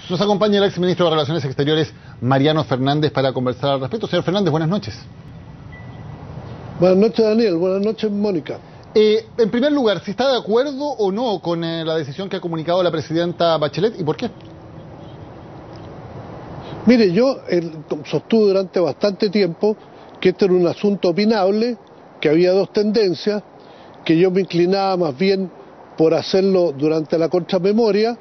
Nos acompaña el exministro de Relaciones Exteriores, Mariano Fernández, para conversar al respecto. Señor Fernández, buenas noches. Buenas noches, Daniel. Buenas noches, Mónica. En primer lugar, ¿si está de acuerdo o no con la decisión que ha comunicado la presidenta Bachelet y por qué? Mire, yo sostuve durante bastante tiempo que este era un asunto opinable, que había dos tendencias, que yo me inclinaba más bien por hacerlo durante la contramemoria,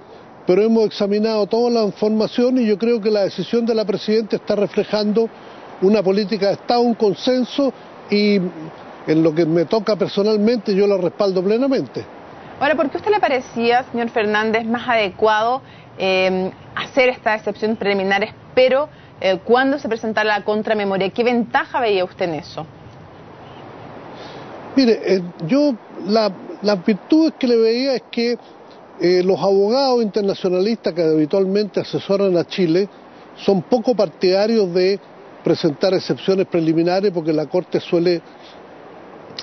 pero hemos examinado toda la información y yo creo que la decisión de la presidenta está reflejando una política de Estado, un consenso, y en lo que me toca personalmente yo la respaldo plenamente. Ahora, ¿por qué a usted le parecía, señor Fernández, más adecuado hacer esta excepción preliminares, pero cuando se presentara la contramemoria? ¿Qué ventaja veía usted en eso? Mire, yo las virtudes que le veía es que los abogados internacionalistas que habitualmente asesoran a Chile son poco partidarios de presentar excepciones preliminares porque la Corte suele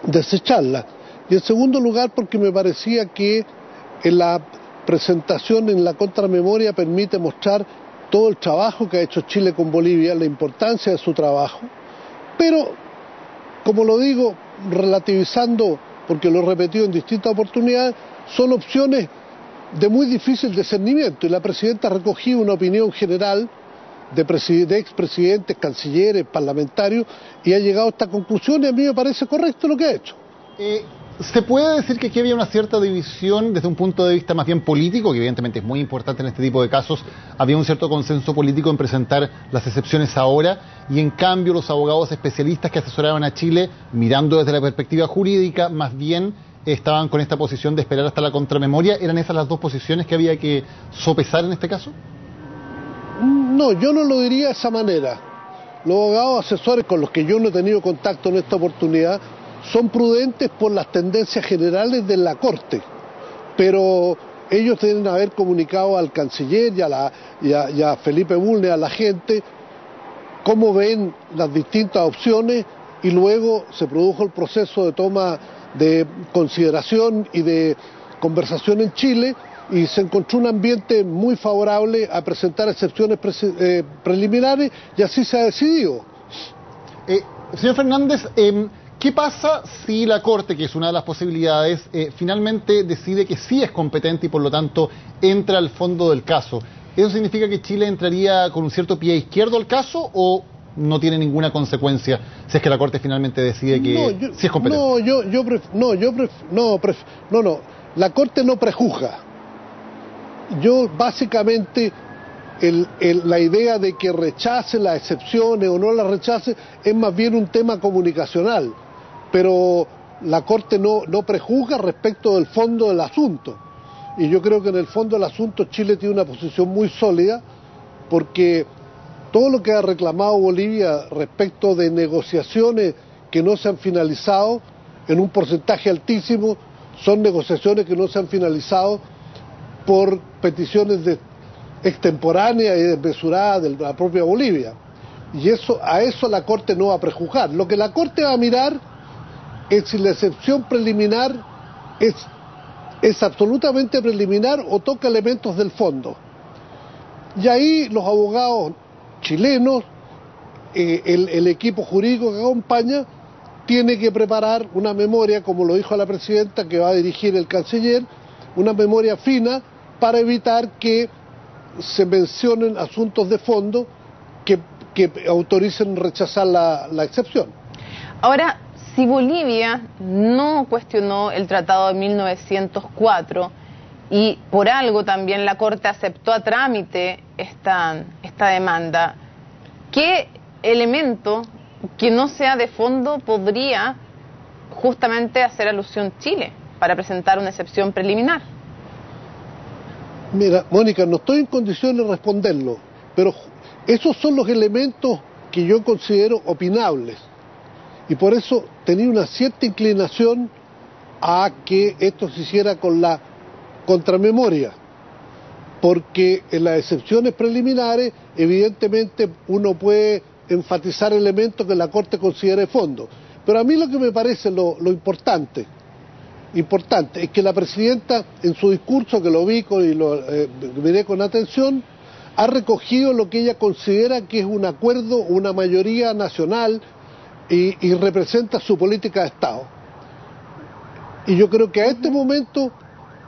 desecharlas. Y en segundo lugar porque me parecía que en la presentación en la contramemoria permite mostrar todo el trabajo que ha hecho Chile con Bolivia, la importancia de su trabajo, pero, como lo digo, relativizando, porque lo he repetido en distintas oportunidades, son opciones de muy difícil discernimiento, y la presidenta ha recogido una opinión general de expresidentes, cancilleres, parlamentarios, y ha llegado a esta conclusión, y a mí me parece correcto lo que ha hecho. ¿Se puede decir que aquí había una cierta división desde un punto de vista más bien político, que evidentemente es muy importante en este tipo de casos? Había un cierto consenso político en presentar las excepciones ahora, y en cambio los abogados especialistas que asesoraban a Chile, mirando desde la perspectiva jurídica, más bien estaban con esta posición de esperar hasta la contramemoria. ¿Eran esas las dos posiciones que había que sopesar en este caso? No, yo no lo diría de esa manera. Los abogados asesores con los que yo no he tenido contacto en esta oportunidad son prudentes por las tendencias generales de la Corte, pero ellos deben haber comunicado al canciller y a Felipe Bulnes, a la gente, cómo ven las distintas opciones, y luego se produjo el proceso de toma de consideración y de conversación en Chile, y se encontró un ambiente muy favorable a presentar excepciones preliminares, y así se ha decidido. Señor Fernández, ¿qué pasa si la Corte, que es una de las posibilidades, finalmente decide que sí es competente y por lo tanto entra al fondo del caso? ¿Eso significa que Chile entraría con un cierto pie izquierdo al caso o no tiene ninguna consecuencia si es que la Corte finalmente decide que sí es competente? No, la Corte no prejuzga. Yo básicamente la idea de que rechace las excepciones o no las rechace es más bien un tema comunicacional, pero la Corte no prejuzga respecto del fondo del asunto, y yo creo que en el fondo del asunto Chile tiene una posición muy sólida, porque todo lo que ha reclamado Bolivia respecto de negociaciones que no se han finalizado, en un porcentaje altísimo, son negociaciones que no se han finalizado por peticiones extemporáneas y desmesuradas de la propia Bolivia. Y a eso la Corte no va a prejuzgar. Lo que la Corte va a mirar es si la excepción preliminar es absolutamente preliminar o toca elementos del fondo. Y ahí los abogados chilenos, el equipo jurídico que acompaña, tiene que preparar una memoria, como lo dijo la presidenta, que va a dirigir el canciller, una memoria fina para evitar que se mencionen asuntos de fondo que autoricen rechazar la excepción. Ahora, si Bolivia no cuestionó el tratado de 1904 y por algo también la Corte aceptó a trámite esta demanda, ¿qué elemento que no sea de fondo podría justamente hacer alusión Chile para presentar una excepción preliminar? Mira, Mónica, no estoy en condiciones de responderlo, pero esos son los elementos que yo considero opinables, y por eso tenía una cierta inclinación a que esto se hiciera con la contramemoria, porque en las excepciones preliminares evidentemente uno puede enfatizar elementos que la Corte considere de fondo, pero a mí lo que me parece lo importante es que la presidenta, en su discurso, que lo vi y lo miré con atención, ha recogido lo que ella considera que es un acuerdo, una mayoría nacional y representa su política de Estado. Y yo creo que a este momento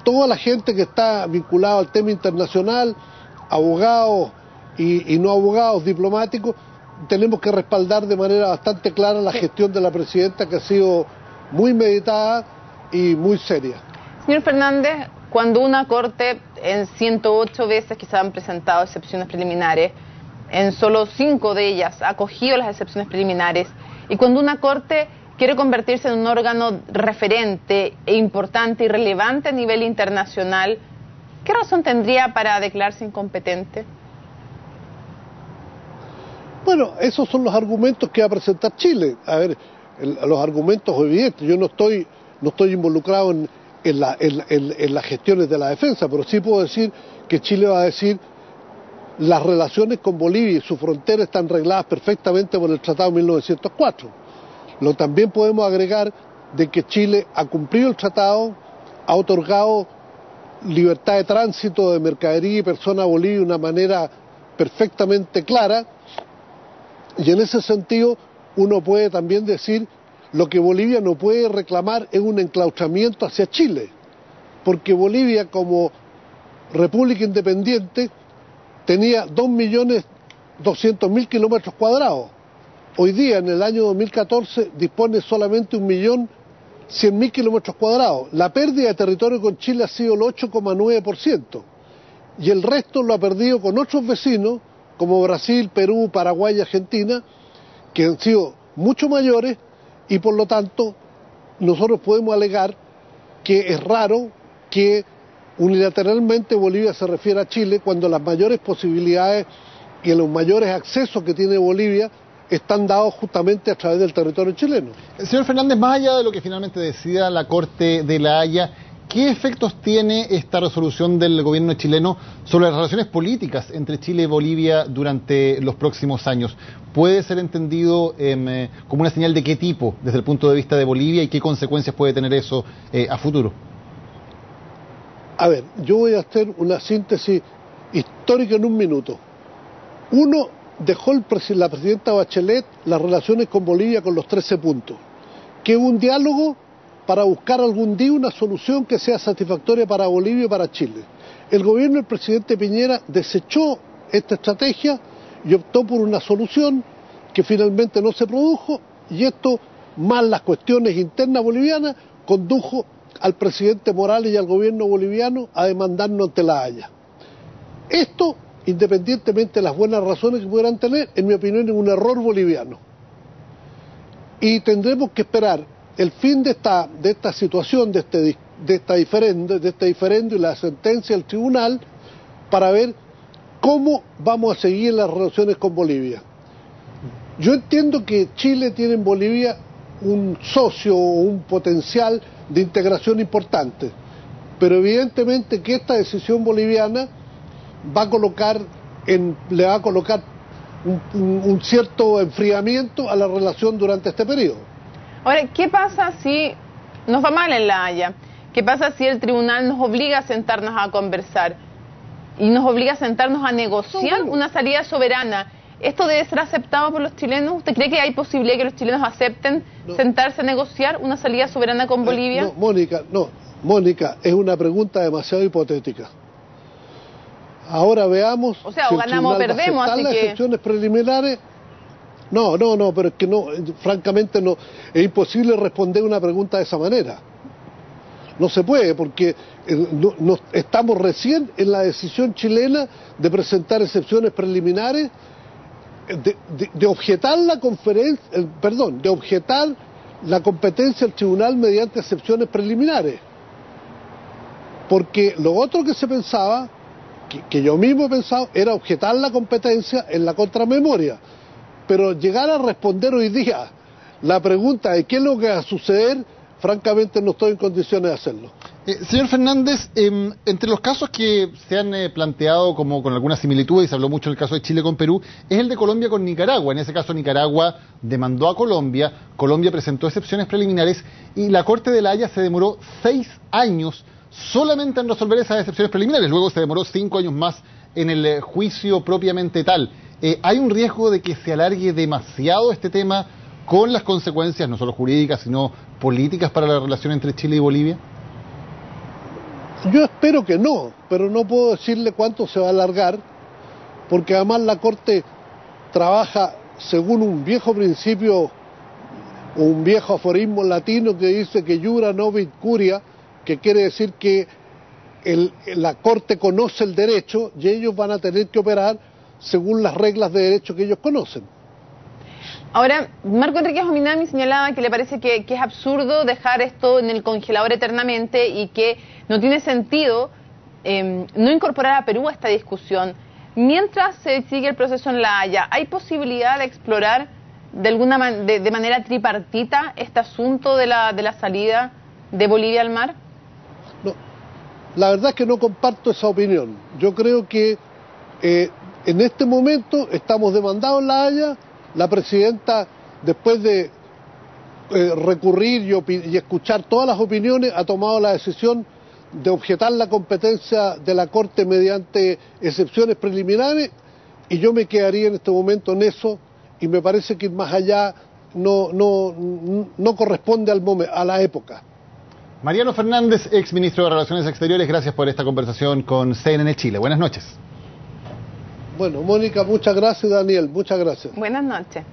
toda la gente que está vinculada al tema internacional, abogados y no abogados, diplomáticos, tenemos que respaldar de manera bastante clara la gestión de la presidenta, que ha sido muy meditada y muy seria. Señor Fernández, cuando una Corte en 108 veces que se han presentado excepciones preliminares, en solo 5 de ellas ha acogido las excepciones preliminares, y cuando una Corte quiere convertirse en un órgano referente e importante y relevante a nivel internacional, ¿qué razón tendría para declararse incompetente? Bueno, esos son los argumentos que va a presentar Chile. A ver, los argumentos evidentes. Yo no estoy involucrado en las gestiones de la defensa, pero sí puedo decir que Chile va a decir las relaciones con Bolivia y su frontera están regladas perfectamente por el Tratado de 1904. También podemos agregar de que Chile ha cumplido el tratado, ha otorgado libertad de tránsito de mercadería y personas a Bolivia de una manera perfectamente clara, y en ese sentido uno puede también decir lo que Bolivia no puede reclamar es un enclaustramiento hacia Chile, porque Bolivia como república independiente tenía 2.200.000 kilómetros cuadrados. Hoy día, en el año 2014, dispone solamente 1.100.000 kilómetros cuadrados. La pérdida de territorio con Chile ha sido el 8,9%, y el resto lo ha perdido con otros vecinos, como Brasil, Perú, Paraguay y Argentina, que han sido mucho mayores, y por lo tanto nosotros podemos alegar que es raro que unilateralmente Bolivia se refiera a Chile cuando las mayores posibilidades y los mayores accesos que tiene Bolivia están dados justamente a través del territorio chileno. Señor Fernández, más allá de lo que finalmente decida la Corte de La Haya, ¿qué efectos tiene esta resolución del gobierno chileno sobre las relaciones políticas entre Chile y Bolivia durante los próximos años? ¿Puede ser entendido como una señal de qué tipo desde el punto de vista de Bolivia y qué consecuencias puede tener eso a futuro? A ver, yo voy a hacer una síntesis histórica en un minuto. Uno, dejó la presidenta Bachelet las relaciones con Bolivia con los 13 puntos, que es un diálogo para buscar algún día una solución que sea satisfactoria para Bolivia y para Chile. El gobierno del presidente Piñera desechó esta estrategia y optó por una solución que finalmente no se produjo, y esto, más las cuestiones internas bolivianas, condujo al presidente Morales y al gobierno boliviano a demandarnos ante La Haya. Esto, independientemente de las buenas razones que pudieran tener, en mi opinión es un error boliviano. Y tendremos que esperar el fin de esta situación, de este diferendo y la sentencia del tribunal, para ver cómo vamos a seguir las relaciones con Bolivia. Yo entiendo que Chile tiene en Bolivia un socio o un potencial de integración importante, pero evidentemente que esta decisión boliviana le va a colocar un cierto enfriamiento a la relación durante este periodo. Ahora, ¿qué pasa si nos va mal en La Haya? ¿Qué pasa si el tribunal nos obliga a sentarnos a conversar y nos obliga a sentarnos a negociar una salida soberana? ¿Esto debe ser aceptado por los chilenos? ¿Usted cree que hay posibilidad de que los chilenos acepten sentarse a negociar una salida soberana con Bolivia? Mónica, es una pregunta demasiado hipotética. Ahora veamos. O sea, o ganamos o perdemos, así las que... excepciones preliminares. No, pero es que no, francamente no, es imposible responder una pregunta de esa manera. No se puede, porque estamos recién en la decisión chilena de presentar excepciones preliminares, de objetar de objetar la competencia del tribunal mediante excepciones preliminares. Porque lo otro que se pensaba, que yo mismo he pensado, era objetar la competencia en la contramemoria. Pero llegar a responder hoy día la pregunta de qué es lo que va a suceder, francamente no estoy en condiciones de hacerlo. Señor Fernández, entre los casos que se han planteado como con alguna similitud, y se habló mucho del caso de Chile con Perú, es el de Colombia con Nicaragua. En ese caso Nicaragua demandó a Colombia, Colombia presentó excepciones preliminares y la Corte de La Haya se demoró 6 años solamente en resolver esas excepciones preliminares. Luego se demoró 5 años más en el juicio propiamente tal. ¿Hay un riesgo de que se alargue demasiado este tema con las consecuencias, no solo jurídicas, sino políticas para la relación entre Chile y Bolivia? Yo espero que no, pero no puedo decirle cuánto se va a alargar, porque además la Corte trabaja según un viejo principio, un viejo aforismo latino que dice que iura novit curia, que quiere decir que la Corte conoce el derecho y ellos van a tener que operar según las reglas de derecho que ellos conocen. Ahora, Marco Enríquez Ominami señalaba que le parece que es absurdo dejar esto en el congelador eternamente y que no tiene sentido no incorporar a Perú a esta discusión. Mientras se sigue el proceso en La Haya, ¿hay posibilidad de explorar de manera tripartita este asunto de la salida de Bolivia al mar? No, la verdad es que no comparto esa opinión. Yo creo que en este momento estamos demandados en La Haya. La presidenta, después de recurrir y escuchar todas las opiniones, ha tomado la decisión de objetar la competencia de la Corte mediante excepciones preliminares, y yo me quedaría en este momento en eso, y me parece que ir más allá no corresponde a la época. Mariano Fernández, ex ministro de Relaciones Exteriores, gracias por esta conversación con CNN Chile. Buenas noches. Bueno, Mónica, muchas gracias. Daniel, muchas gracias. Buenas noches.